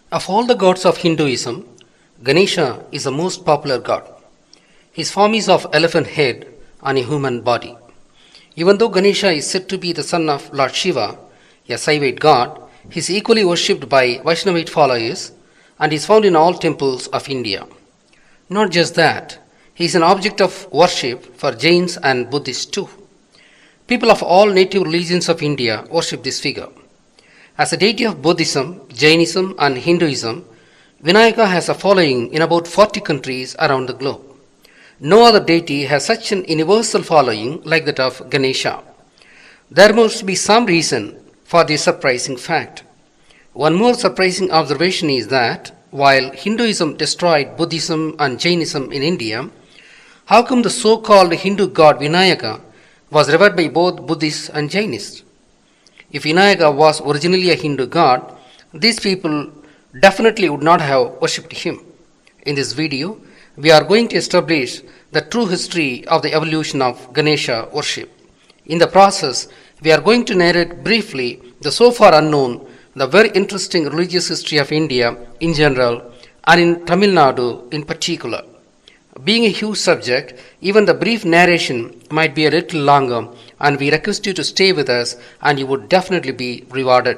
Of all the gods of Hinduism, Ganesha is the most popular god. His form is of elephant head on a human body. Even though Ganesha is said to be the son of Lord Shiva, a Saivite god, he is equally worshipped by Vaishnavite followers and is found in all temples of India. Not just that, he is an object of worship for Jains and Buddhists too. People of all native religions of India worship this figure. As a deity of Buddhism, Jainism and Hinduism, Vinayaka has a following in about 40 countries around the globe. No other deity has such an universal following like that of Ganesha. There must be some reason for this surprising fact. One more surprising observation is that while Hinduism destroyed Buddhism and Jainism in India, how come the so-called Hindu god Vinayaka was revered by both Buddhists and Jainists? If Vinayaka was originally a Hindu god, these people definitely would not have worshipped him. In this video, we are going to establish the true history of the evolution of Ganesha worship. In the process, we are going to narrate briefly the so far unknown, the very interesting religious history of India in general and in Tamil Nadu in particular. Being a huge subject, even the brief narration might be a little longer, and we request you to stay with us and you would definitely be rewarded.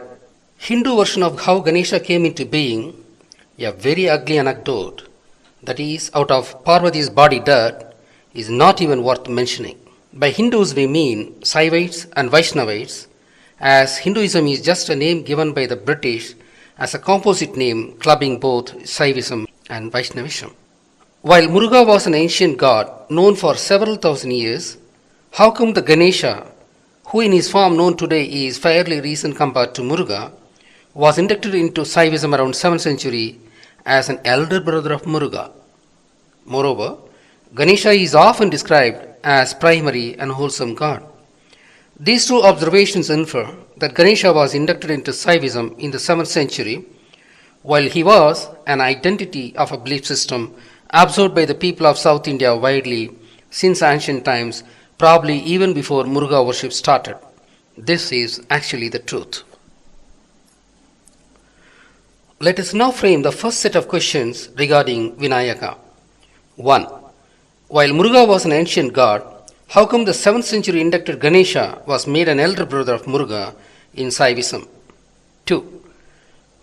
Hindu version of how Ganesha came into being, a very ugly anecdote, that is out of Parvati's body dirt, is not even worth mentioning. By Hindus we mean Saivites and Vaishnavites, as Hinduism is just a name given by the British as a composite name clubbing both Saivism and Vaishnavism. While Muruga was an ancient god known for several thousand years, how come the Ganesha, who in his form known today is fairly recent compared to Muruga, was inducted into Saivism around 7th century as an elder brother of Muruga? Moreover, Ganesha is often described as primary and wholesome god. These two observations infer that Ganesha was inducted into Saivism in the 7th century, while he was an identity of a belief system absorbed by the people of South India widely since ancient times, probably even before Muruga worship started. This is actually the truth. Let us now frame the first set of questions regarding Vinayaka. 1. While Muruga was an ancient god, how come the 7th century inducted Ganesha was made an elder brother of Muruga in Saivism? 2.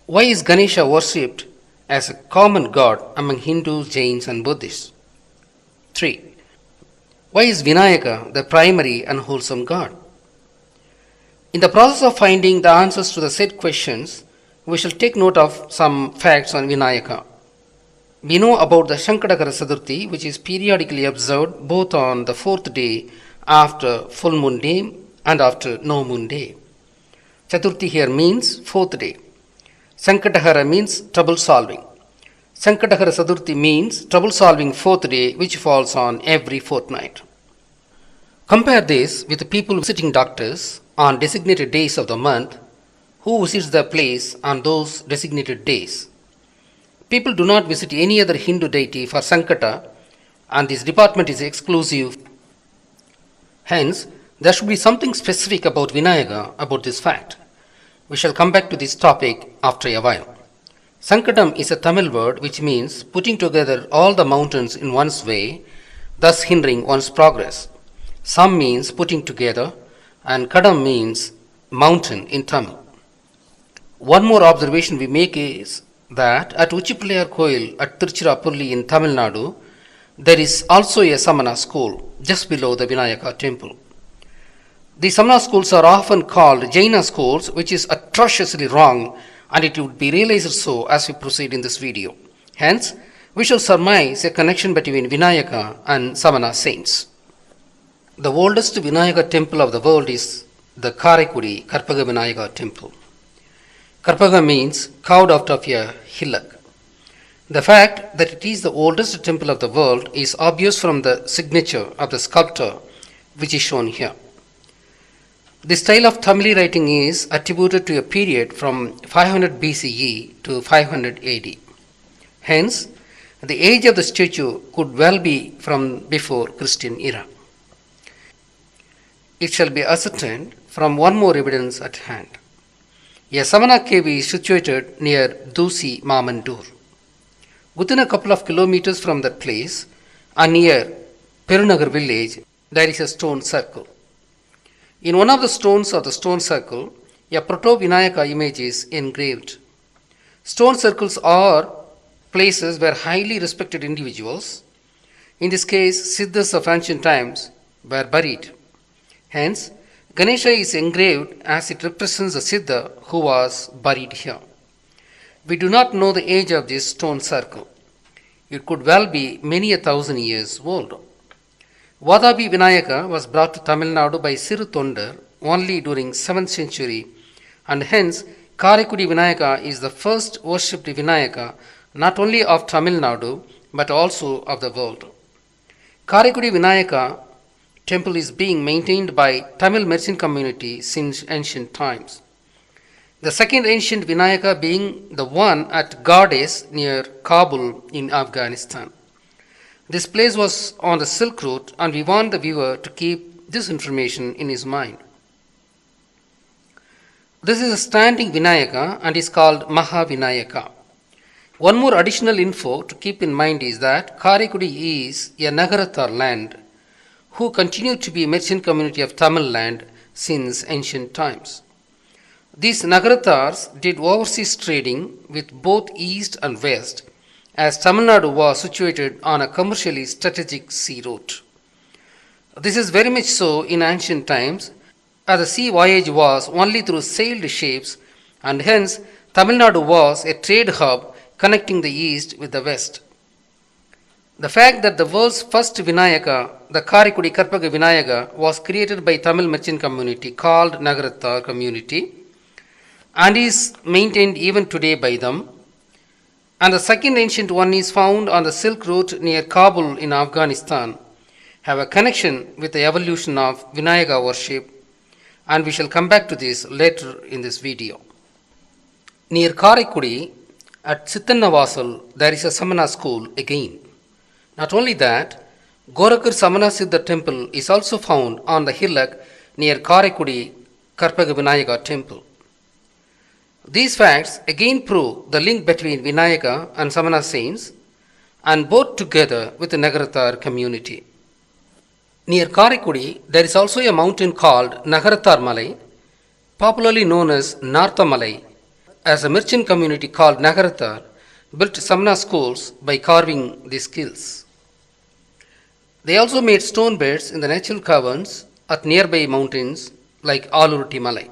Why is Ganesha worshipped as a common god among Hindus, Jains and Buddhists? 3. Why is Vinayaka the primary and wholesome god? In the process of finding the answers to the said questions, we shall take note of some facts on Vinayaka. We know about the Shankadakara Chaturthi, which is periodically observed both on the 4th day after full moon day and after no moon day. Chaturthi here means 4th day. Sankatahara means trouble solving. Sankatahara Chaturthi means trouble solving 4th day, which falls on every fortnight. Compare this with the people visiting doctors on designated days of the month who visits the place on those designated days. People do not visit any other Hindu deity for Sankata, and this department is exclusive. Hence, there should be something specific about Vinayaka about this fact. We shall come back to this topic after a while. Sankatam is a Tamil word which means putting together all the mountains in one's way, thus hindering one's progress. Sam means putting together, and Kadam means mountain in Tamil. One more observation we make is that at Uchipallayar Koil at Tiruchirappalli in Tamil Nadu, there is also a Samana school just below the Vinayaka temple. The Samana schools are often called Jaina schools, which is atrociously wrong, and it would be realized so as we proceed in this video. Hence, we shall surmise a connection between Vinayaka and Samana saints. The oldest Vinayaka temple of the world is the Karaikudi Karpaga Vinayaka temple. Karpaga means carved out of a hillock. The fact that it is the oldest temple of the world is obvious from the signature of the sculptor, which is shown here. The style of Tamil writing is attributed to a period from 500 BCE to 500 AD. Hence, the age of the statue could well be from before Christian era. It shall be ascertained from one more evidence at hand. A Samana cave is situated near Dusi Mamandur. Within a couple of kilometers from that place and near Perunagar village, there is a stone circle. In one of the stones of the stone circle, a Proto-Vinayaka image is engraved. Stone circles are places where highly respected individuals, in this case Siddhars of ancient times, were buried. Hence, Ganesha is engraved as it represents a Siddha who was buried here. We do not know the age of this stone circle. It could well be many 1,000 years old. Vadabi Vinayaka was brought to Tamil Nadu by Siru Tondar only during 7th century, and hence Karaikudi Vinayaka is the first worshipped Vinayaka not only of Tamil Nadu but also of the world. Karaikudi Vinayaka temple is being maintained by Tamil merchant community since ancient times. The second ancient Vinayaka being the one at Gades near Kabul in Afghanistan. This place was on the Silk Route, and we want the viewer to keep this information in his mind. This is a standing Vinayaka and is called Maha Vinayaka. One more additional info to keep in mind is that Karaikudi is a Nagarathar land who continued to be a merchant community of Tamil land since ancient times. These Nagarathars did overseas trading with both east and west, as Tamil Nadu was situated on a commercially strategic sea route. This is very much so in ancient times, as the sea voyage was only through sailed ships, and hence Tamil Nadu was a trade hub connecting the east with the west. The fact that the world's first Vinayaka, the Karaikudi Karpaga Vinayaka, was created by Tamil merchant community called Nagarathar community and is maintained even today by them, and the second ancient one is found on the Silk Route near Kabul in Afghanistan, have a connection with the evolution of Vinayaka worship, and we shall come back to this later in this video. Near Karaikudi at Sithannavasal there is a Samana school again. Not only that, Gorakhpur Samana Siddha temple is also found on the hillock near Karaikudi Karpaga Vinayaka temple. These facts again prove the link between Vinayaka and Samana saints, and both together with the Nagarathar community. Near Karaikudi, there is also a mountain called Nagarathar Malai, popularly known as Nartha Malai, as a merchant community called Nagarathar built Samana schools by carving these skills. They also made stone beds in the natural caverns at nearby mountains like Alurti Malai.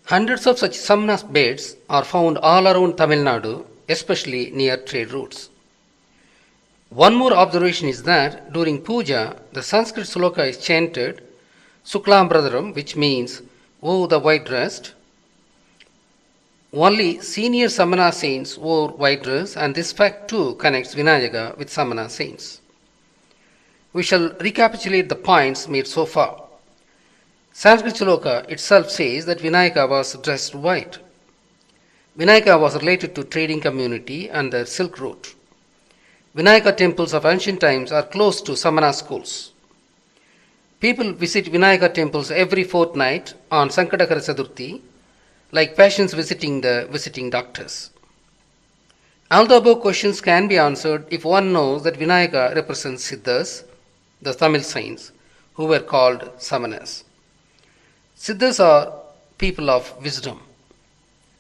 Hundreds of such Samana beds are found all around Tamil Nadu, especially near trade routes. One more observation is that during puja, the Sanskrit sloka is chanted Suklam Bradaram, which means, "O the white dressed." Only senior Samana saints wore white dress, and this fact too connects Vinayaka with Samana saints. We shall recapitulate the points made so far. Sanskrit sloka itself says that Vinayaka was dressed white. Vinayaka was related to trading community and the Silk Route. Vinayaka temples of ancient times are close to Samana schools. People visit Vinayaka temples every fortnight on Sankatakara Chaturthi, like patients visiting the visiting doctors. All the above questions can be answered if one knows that Vinayaka represents Siddhas, the Tamil saints, who were called Samanas. Siddhas are people of wisdom.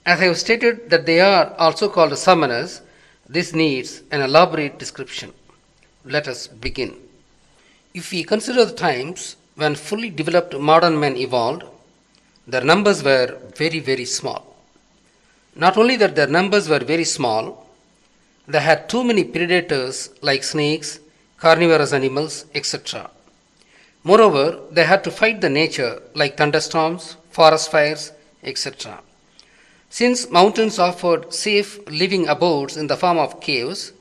As I have stated that they are also called Samanas, this needs an elaborate description. Let us begin. If we consider the times when fully developed modern men evolved, their numbers were very, very small. Not only that their numbers were very small, they had too many predators like snakes, carnivorous animals, etc. Moreover, they had to fight the nature like thunderstorms, forest fires, etc. Since mountains offered safe living abodes in the form of caves,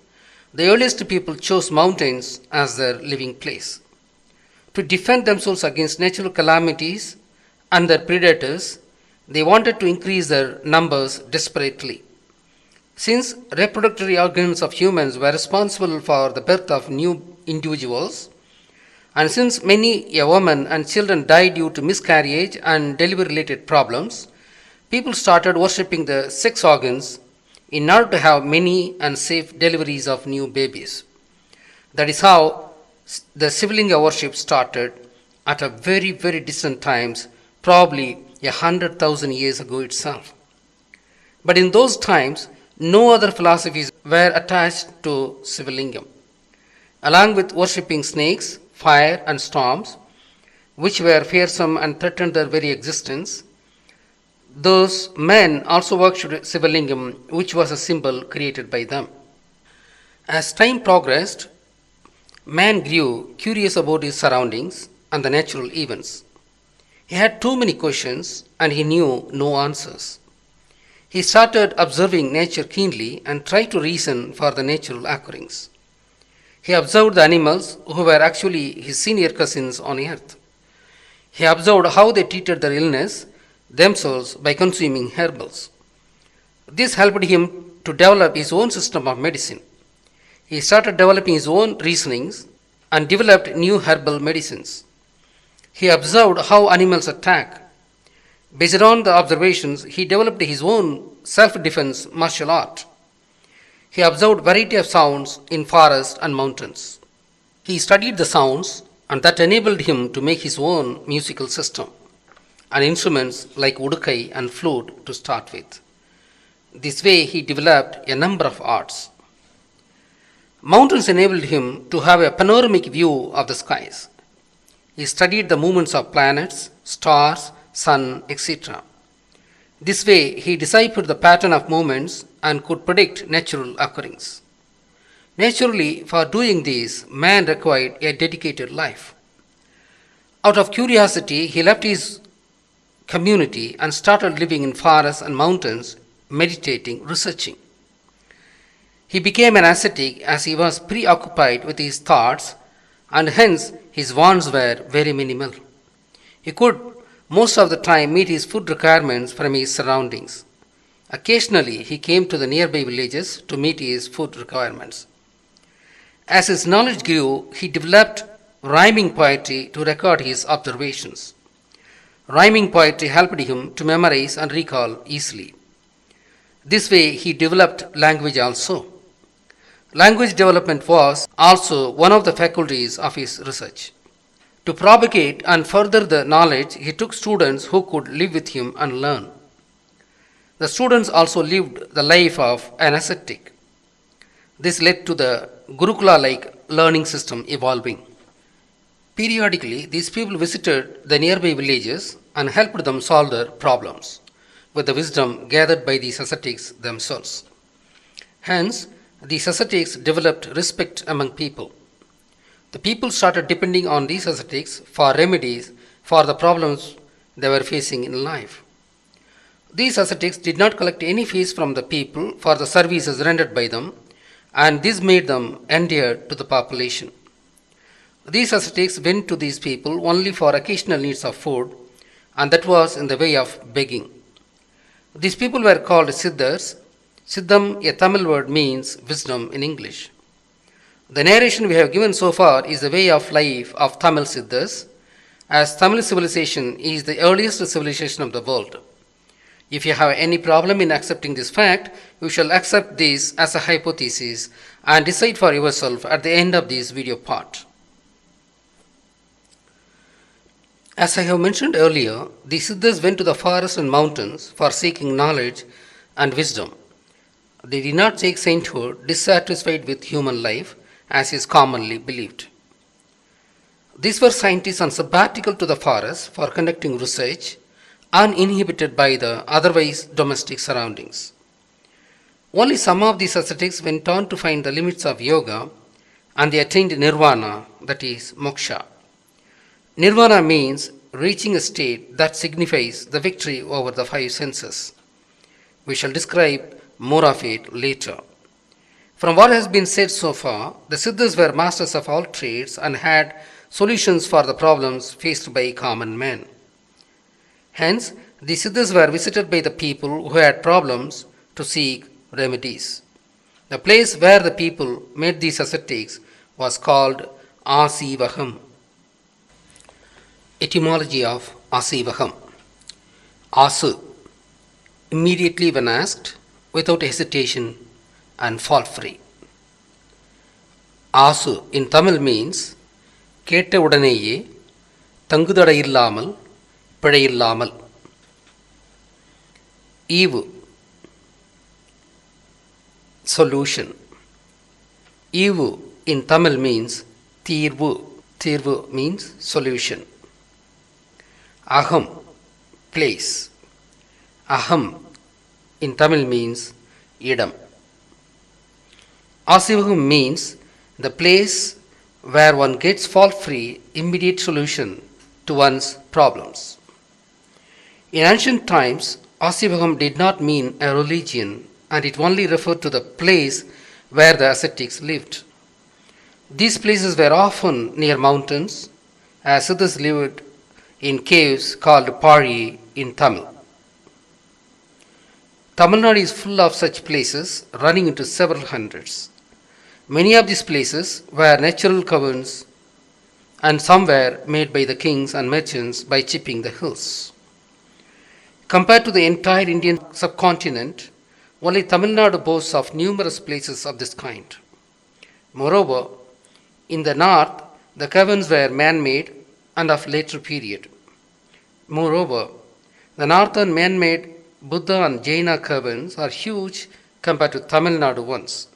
the earliest people chose mountains as their living place. To defend themselves against natural calamities and their predators, they wanted to increase their numbers desperately. Since reproductive organs of humans were responsible for the birth of new individuals, and since many a woman and children died due to miscarriage and delivery related problems, people started worshipping the sex organs in order to have many and safe deliveries of new babies. That is how the Sivalinga worship started at a very, very distant times, probably 100,000 years ago itself. But in those times, no other philosophies were attached to Sivalingam. Along with worshipping snakes, fire, and storms, which were fearsome and threatened their very existence, those men also worshipped Sivalingam, which was a symbol created by them. As time progressed, man grew curious about his surroundings and the natural events. He had too many questions and he knew no answers. He started observing nature keenly and tried to reason for the natural occurrings. He observed the animals who were actually his senior cousins on earth. He observed how they treated their illness themselves by consuming herbals. This helped him to develop his own system of medicine. He started developing his own reasonings and developed new herbal medicines. He observed how animals attack. Based on the observations, he developed his own self-defense martial art. He observed variety of sounds in forests and mountains. He studied the sounds and that enabled him to make his own musical system and instruments like udukai and flute to start with. This way he developed a number of arts. Mountains enabled him to have a panoramic view of the skies. He studied the movements of planets, stars, sun, etc. This way he deciphered the pattern of movements and could predict natural occurrings. Naturally, for doing this, man required a dedicated life. Out of curiosity, he left his community and started living in forests and mountains, meditating, researching. He became an ascetic as he was preoccupied with his thoughts and hence his wants were very minimal. He could most of the time meet his food requirements from his surroundings. Occasionally he came to the nearby villages to meet his food requirements. As his knowledge grew, he developed rhyming poetry to record his observations. Rhyming poetry helped him to memorize and recall easily. This way he developed language also. Language development was also one of the faculties of his research. To propagate and further the knowledge, he took students who could live with him and learn. The students also lived the life of an ascetic. This led to the Gurukula-like learning system evolving. Periodically, these people visited the nearby villages and helped them solve their problems with the wisdom gathered by these ascetics themselves. Hence, these ascetics developed respect among people. The people started depending on these ascetics for remedies for the problems they were facing in life. These ascetics did not collect any fees from the people for the services rendered by them, and this made them endeared to the population. These ascetics went to these people only for occasional needs of food, and that was in the way of begging. These people were called Siddhars. Siddham, a Tamil word, means wisdom in English. The narration we have given so far is the way of life of Tamil Siddhas, as Tamil civilization is the earliest civilization of the world. If you have any problem in accepting this fact, you shall accept this as a hypothesis and decide for yourself at the end of this video part. As I have mentioned earlier, the Siddhas went to the forests and mountains for seeking knowledge and wisdom. They did not take sainthood dissatisfied with human life, as is commonly believed. These were scientists on sabbatical to the forest for conducting research, uninhibited by the otherwise domestic surroundings. Only some of these ascetics went on to find the limits of yoga, and they attained Nirvana, that is, moksha. Nirvana means reaching a state that signifies the victory over the five senses. We shall describe more of it later. From what has been said so far, the Siddhars were masters of all trades and had solutions for the problems faced by common men. Hence, the Siddhars were visited by the people who had problems to seek remedies. The place where the people made these ascetics was called Aaseevaham. Etymology of Aaseevaham. Asu, immediately when asked, without hesitation and fault free. Asu in Tamil means கேட்ட உடனேயே தங்குதடை இல்லாமல் பிழை இல்லாமல். ஈவு solution. Ivu in Tamil means Thirvu. Thirvu means solution. Aham, place. Aham in Tamil means Idam. Aaseevaham means the place where one gets fault-free, immediate solution to one's problems. In ancient times, Aaseevaham did not mean a religion, and it only referred to the place where the ascetics lived. These places were often near mountains, as Siddhars lived in caves called Pari in Tamil. Tamil Nadu is full of such places, running into several hundreds. Many of these places were natural caverns, and some were made by the kings and merchants by chipping the hills. Compared to the entire Indian subcontinent, only Tamil Nadu boasts of numerous places of this kind. Moreover, in the north, the caverns were man-made and of later period. Moreover, the northern man-made Buddha and Jaina caverns are huge compared to Tamil Nadu ones.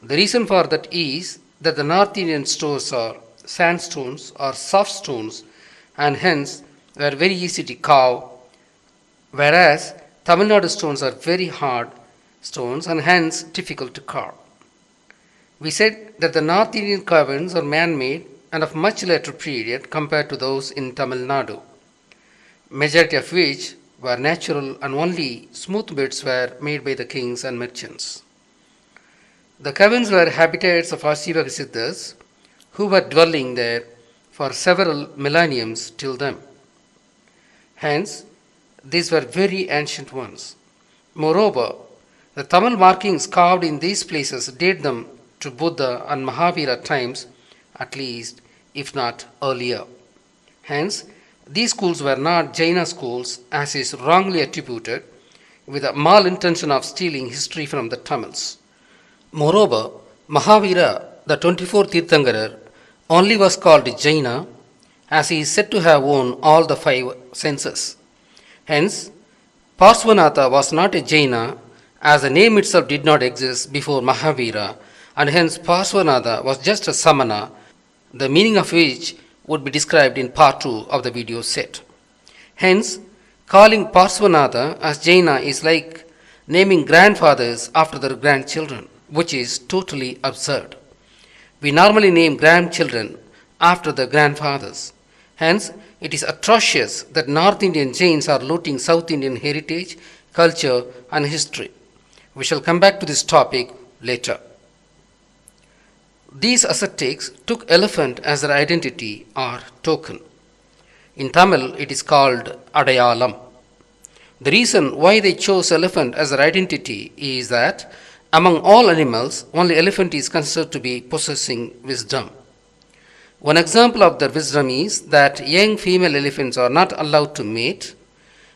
The reason for that is that the North Indian stones are sandstones or soft stones and hence were very easy to carve, whereas Tamil Nadu stones are very hard stones and hence difficult to carve. We said that the North Indian caverns are man-made and of much later period compared to those in Tamil Nadu, majority of which were natural and only smooth beds were made by the kings and merchants. The caverns were habitats of Aaseevaka Siddhars who were dwelling there for several millenniums till then. Hence, these were very ancient ones. Moreover, the Tamil markings carved in these places date them to Buddha and Mahavira times at least, if not earlier. Hence, these schools were not Jaina schools as is wrongly attributed with a malintention of stealing history from the Tamils. Moreover, Mahavira, the 24th Tirthankarar, only was called Jaina as he is said to have won all the 5 senses. Hence, Parsvanatha was not a Jaina as the name itself did not exist before Mahavira, and hence Parsvanatha was just a Samana, the meaning of which would be described in part 2 of the video set. Hence, calling Parsvanatha as Jaina is like naming grandfathers after their grandchildren, which is totally absurd. We normally name grandchildren after their grandfathers. Hence, it is atrocious that North Indian Jains are looting South Indian heritage, culture, and history. We shall come back to this topic later. These ascetics took elephant as their identity or token. In Tamil, it is called Adayalam. The reason why they chose elephant as their identity is that among all animals, only elephant is considered to be possessing wisdom. One example of their wisdom is that young female elephants are not allowed to mate.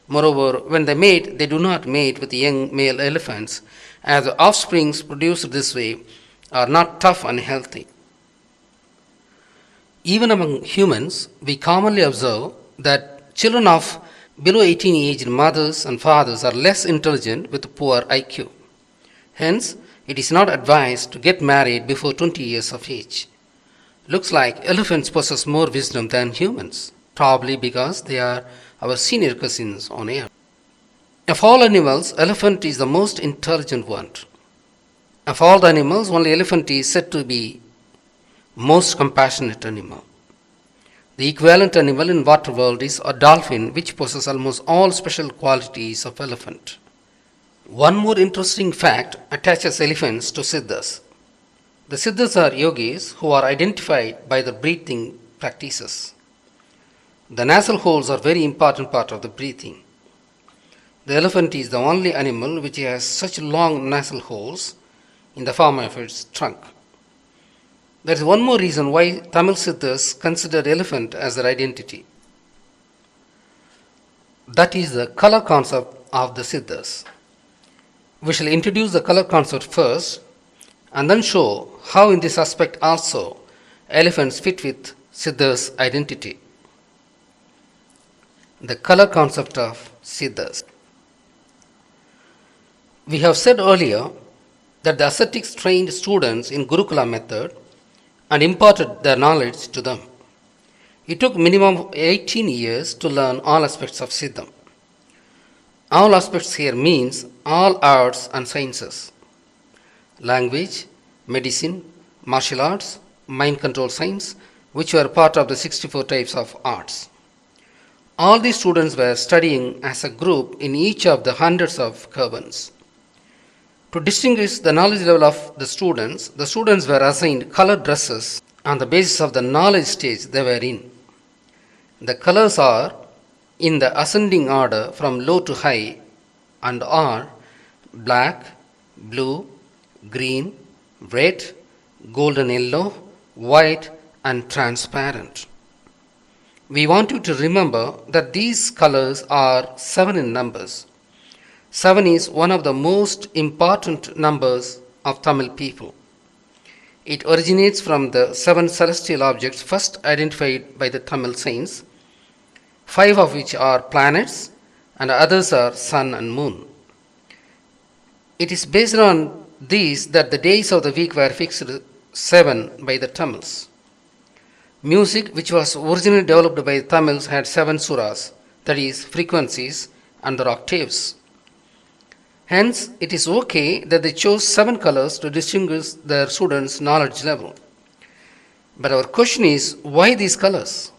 Moreover, when they mate, they do not mate with young male elephants, as the offsprings produced this way are not tough and healthy. Even among humans, we commonly observe that children of below 18 aged mothers and fathers are less intelligent with poor IQ. Hence, it is not advised to get married before 20 years of age. Looks like elephants possess more wisdom than humans, probably because they are our senior cousins on earth. Of all animals, elephant is the most intelligent one. Of all the animals, only elephant is said to be most compassionate animal. The equivalent animal in water world is a dolphin, which possesses almost all special qualities of elephant. One more interesting fact attaches elephants to Siddhas. The Siddhas are yogis who are identified by their breathing practices. The nasal holes are very important part of the breathing. The elephant is the only animal which has such long nasal holes in the form of its trunk. There is one more reason why Tamil Siddhas consider elephant as their identity. That is the color concept of the Siddhas. We shall introduce the color concept first and then show how in this aspect also elephants fit with Siddhas' identity. The color concept of Siddhas. We have said earlier that the ascetics trained students in Gurukula method and imparted their knowledge to them. It took minimum of 18 years to learn all aspects of Siddham. All aspects here means all arts and sciences. Language, medicine, martial arts, mind control science, which were part of the 64 types of arts. All these students were studying as a group in each of the hundreds of kavans. To distinguish the knowledge level of the students were assigned colored dresses on the basis of the knowledge stage they were in. The colors are in the ascending order from low to high and are black, blue, green, red, golden yellow, white and transparent. We want you to remember that these colors are 7 in numbers. 7 is one of the most important numbers of Tamil people. It originates from the 7 celestial objects first identified by the Tamil saints, 5 of which are planets and others are sun and moon. It is based on these that the days of the week were fixed 7 by the Tamils. Music, which was originally developed by the Tamils, had 7 suras, that is, frequencies and their octaves. Hence, it is okay that they chose 7 colors to distinguish their students' knowledge level. But our question is, why these colors?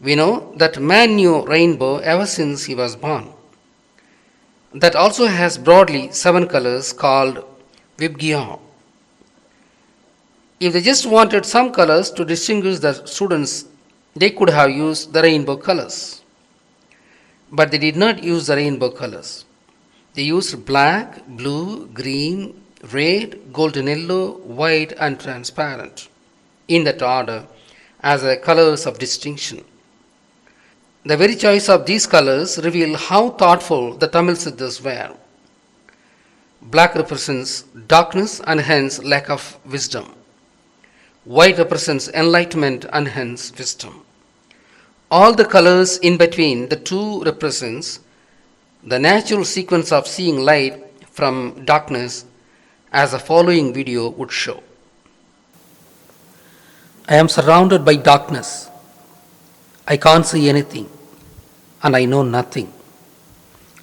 We know that man knew rainbow ever since he was born. That also has broadly 7 colors called Vibgya. If they just wanted some colors to distinguish the students, they could have used the rainbow colors. But they did not use the rainbow colors. They used black, blue, green, red, golden yellow, white and transparent in that order as the colors of distinction. The very choice of these colors reveal how thoughtful the Tamil Siddhas were. Black represents darkness and hence lack of wisdom. White represents enlightenment and hence wisdom. All the colors in between the two represents the natural sequence of seeing light from darkness, as the following video would show. I am surrounded by darkness. I can't see anything and I know nothing.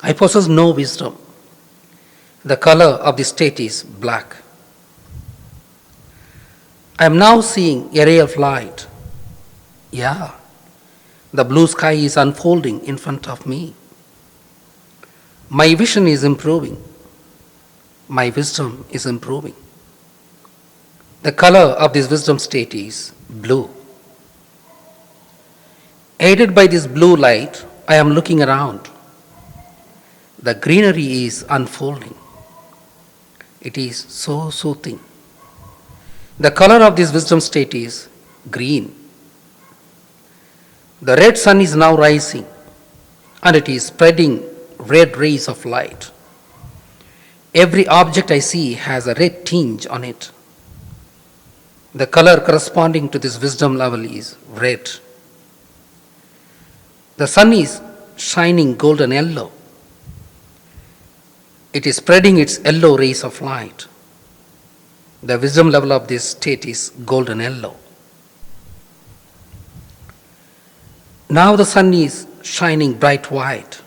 I possess no wisdom. The color of the state is black. I am now seeing a ray of light. Yeah, the blue sky is unfolding in front of me. My vision is improving. My wisdom is improving. The color of this wisdom state is blue. Aided by this blue light, I am looking around. The greenery is unfolding. It is so soothing. The color of this wisdom state is green. The red sun is now rising and it is spreading red rays of light. Every object I see has a red tinge on it. The color corresponding to this wisdom level is red. The sun is shining golden yellow. It is spreading its yellow rays of light. The wisdom level of this state is golden yellow. Now the sun is shining bright white.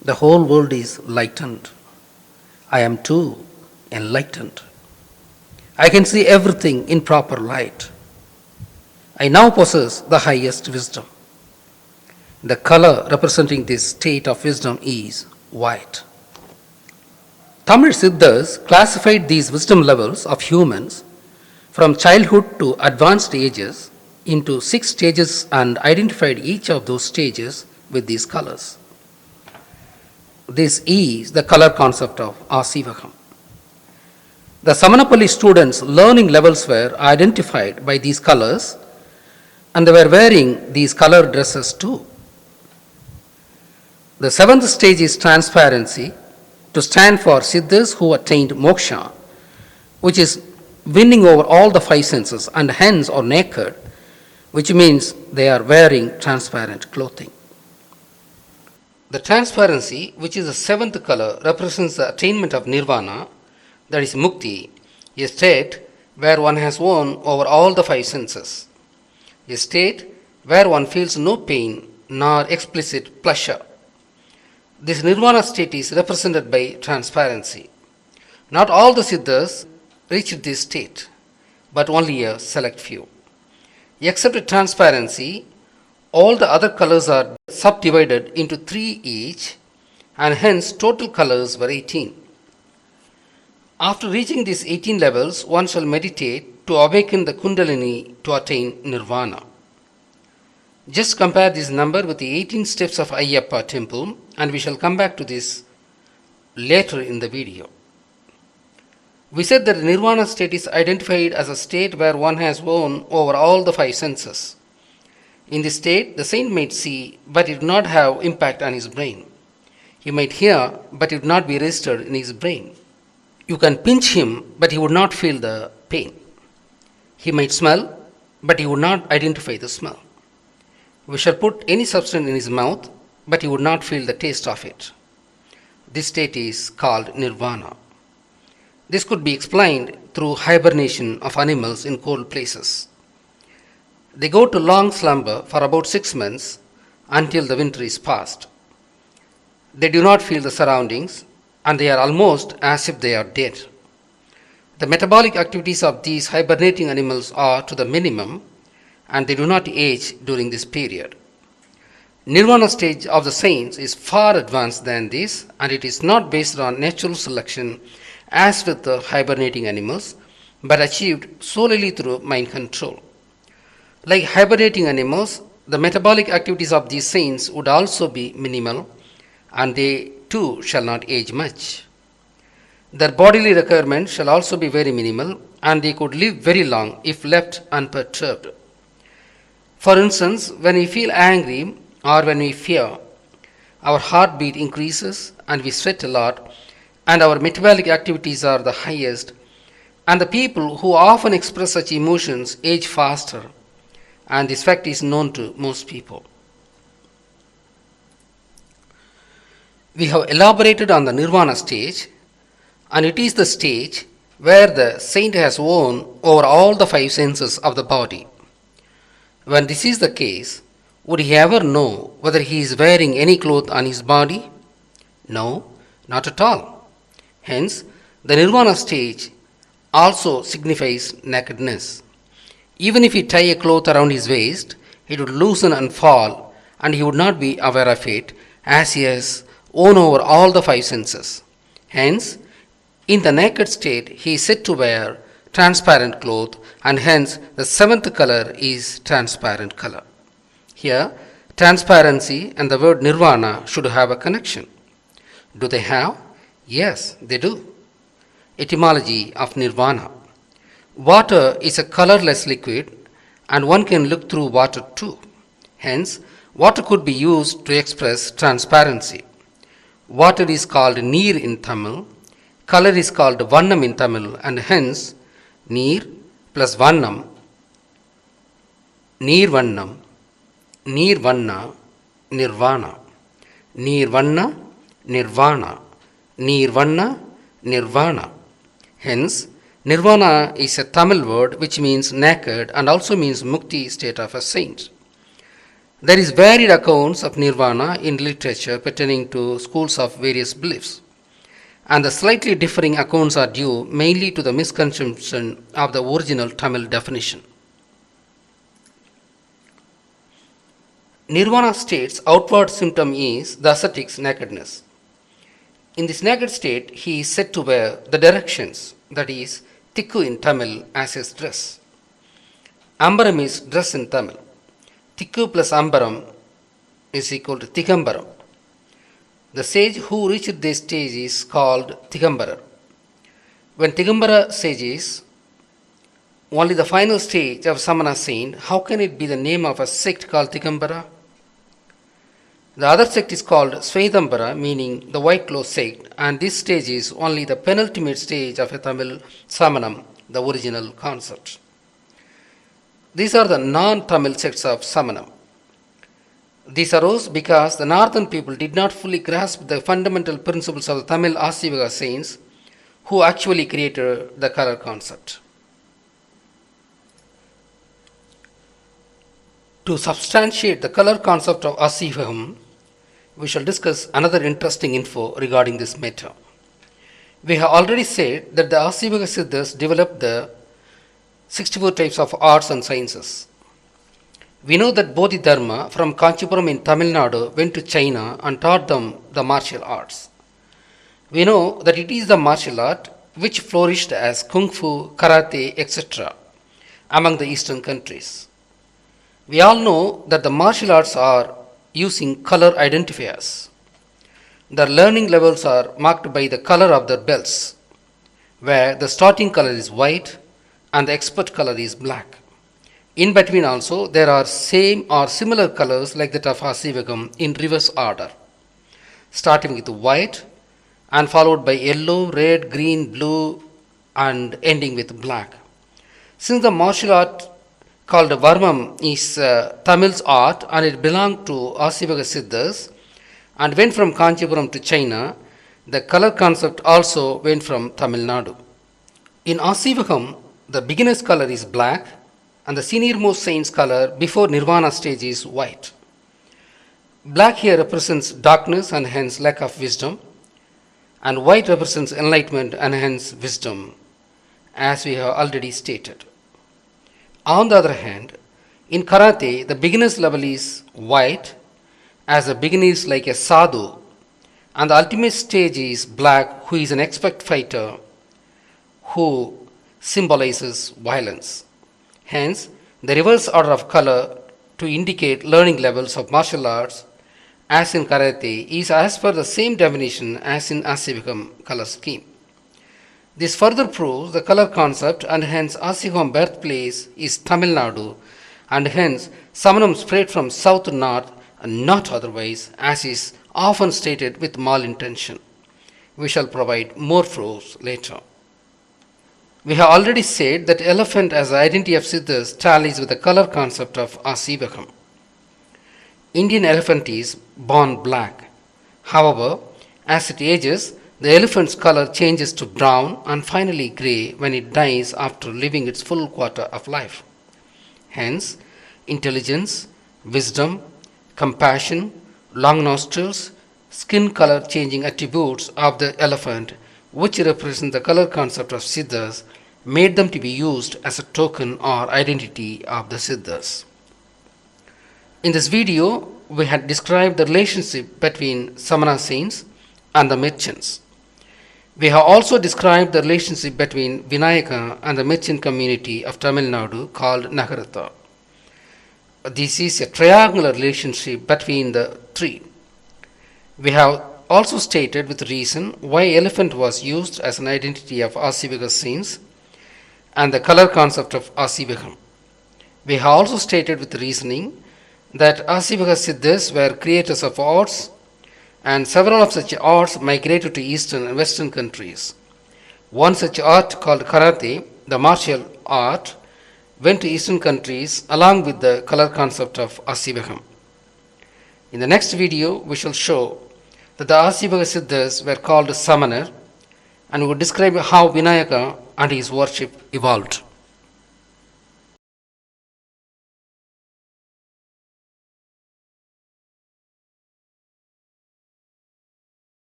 The whole world is lightened. I am too enlightened. I can see everything in proper light. I now possess the highest wisdom. The color representing this state of wisdom is white. Tamil Siddhars classified these wisdom levels of humans from childhood to advanced ages into 6 stages and identified each of those stages with these colors. This is the color concept of Aaseevaham. The Samanapalli students' learning levels were identified by these colors, and they were wearing these color dresses too. The 7th stage is transparency, to stand for Siddhas who attained moksha, which is winning over all the 5 senses and hence are naked, which means they are wearing transparent clothing. The transparency, which is the 7th color, represents the attainment of Nirvana, that is mukti, a state where one has won over all the 5 senses, a state where one feels no pain nor explicit pleasure. This Nirvana state is represented by transparency. Not all the Siddhas reached this state, but only a select few. Except transparency, all the other colors are subdivided into 3 each, and hence total colors were 18. After reaching these 18 levels, one shall meditate to awaken the Kundalini to attain Nirvana. Just compare this number with the 18 steps of Ayyappa temple, and we shall come back to this later in the video. We said that the Nirvana state is identified as a state where one has won over all the 5 senses. In this state, the saint might see, but it would not have impact on his brain. He might hear, but it would not be registered in his brain. You can pinch him, but he would not feel the pain. He might smell, but he would not identify the smell. We shall put any substance in his mouth, but he would not feel the taste of it. This state is called Nirvana. This could be explained through hibernation of animals in cold places. They go to long slumber for about 6 months until the winter is past. They do not feel the surroundings, and they are almost as if they are dead. The metabolic activities of these hibernating animals are to the minimum, and they do not age during this period. Nirvana stage of the saints is far advanced than this, and it is not based on natural selection as with the hibernating animals, but achieved solely through mind control. Like hibernating animals, the metabolic activities of these saints would also be minimal, and they too shall not age much. Their bodily requirements shall also be very minimal, and they could live very long if left unperturbed. For instance, when we feel angry or when we fear, our heartbeat increases and we sweat a lot, and our metabolic activities are the highest, and the people who often express such emotions age faster, and this fact is known to most people. We have elaborated on the Nirvana stage, and it is the stage where the saint has won over all the 5 senses of the body. When this is the case, would he ever know whether he is wearing any cloth on his body? No, not at all. Hence, the Nirvana stage also signifies nakedness. Even if he tie a cloth around his waist, it would loosen and fall, and he would not be aware of it, as he has won over all the 5 senses. Hence, in the naked state, he is said to wear transparent cloth, and hence the 7th color is transparent color. Here, transparency and the word Nirvana should have a connection. Do they have? Yes, they do. Etymology of Nirvana. Water is a colorless liquid, and one can look through water too. Hence, water could be used to express transparency. Water is called Neer in Tamil, color is called Vannam in Tamil, and hence Neer plus Vannam, Nirvana, Nirvana, Nirvana, Nirvana, Nirvana, Nirvana, Nirvana. Hence, Nirvana is a Tamil word which means naked and also means mukti state of a saint. There is varied accounts of Nirvana in literature pertaining to schools of various beliefs, and the slightly differing accounts are due mainly to the misconception of the original Tamil definition. Nirvana state's outward symptom is the ascetic's nakedness. In this naked state, he is said to wear the directions, that is, Tikku in Tamil, as his dress. Ambaram is dress in Tamil. Tikku plus Ambaram is equal to Thigambara. The sage who reached this stage is called Thigambara. When Thigambara sage is only the final stage of Samana saint, how can it be the name of a sect called Thigambara? The other sect is called Svedambara, meaning the white cloth sect, and this stage is only the penultimate stage of a Tamil Samanam, the original concept. These are the non-Tamil sects of Samanam. These arose because the northern people did not fully grasp the fundamental principles of the Tamil Aaseevaham saints who actually created the color concept. To substantiate the color concept of Aaseevaham, we shall discuss another interesting info regarding this matter. We have already said that the Aaseevaham Siddhars developed the 64 types of arts and sciences. We know that Bodhidharma from Kanchipuram in Tamil Nadu went to China and taught them the martial arts. We know that it is the martial art which flourished as Kung Fu, Karate, etc. among the eastern countries. We all know that the martial arts are using color identifiers. Their learning levels are marked by the color of their belts, where the starting color is white and the expert color is black. In between also, there are same or similar colors like that of Aaseevaham in reverse order, starting with white and followed by yellow, red, green, blue and ending with black. Since the martial art called Varmam is Tamil's art and it belonged to Aaseevaham Siddhars and went from Kanchipuram to China, the color concept also went from Tamil Nadu. In Aaseevaham, the beginner's color is black and the seniormost saint's color before Nirvana stage is white. Black here represents darkness and hence lack of wisdom, and white represents enlightenment and hence wisdom, as we have already stated. On the other hand, in Karate, the beginner's level is white, as the beginner is like a sadhu, and the ultimate stage is black, who is an expert fighter who symbolizes violence. Hence, the reverse order of color to indicate learning levels of martial arts as in Karate is as per the same definition as in Aaseevaham color scheme. This further proves the color concept and hence Aaseevaham birthplace is Tamil Nadu and hence Samanam spread from south to north and not otherwise, as is often stated with malintention. We shall provide more proofs later. We have already said that elephant as the identity of Siddhars tallies with the color concept of Aaseevaham. Indian elephant is born black. However, as it ages, the elephant's color changes to brown and finally grey when it dies after living its full quarter of life. Hence, intelligence, wisdom, compassion, long nostrils, skin color changing attributes of the elephant, which represent the color concept of Siddhars, made them to be used as a token or identity of the Siddhars. In this video, we had described the relationship between Samana saints and the merchants. We have also described the relationship between Vinayaka and the merchant community of Tamil Nadu called Nagarata. This is a triangular relationship between the three. We have also stated with reason why elephant was used as an identity of Aaseevaham saints and the color concept of Aaseevaham. We have also stated with reasoning that Aaseevaham Siddhars were creators of arts and several of such arts migrated to eastern and western countries. One such art called Karate, the martial art, went to eastern countries along with the color concept of Aaseevaham. In the next video, we shall show that the Aaseevaham Siddhars were called Samanar and would describe how Vinayaka and his worship evolved.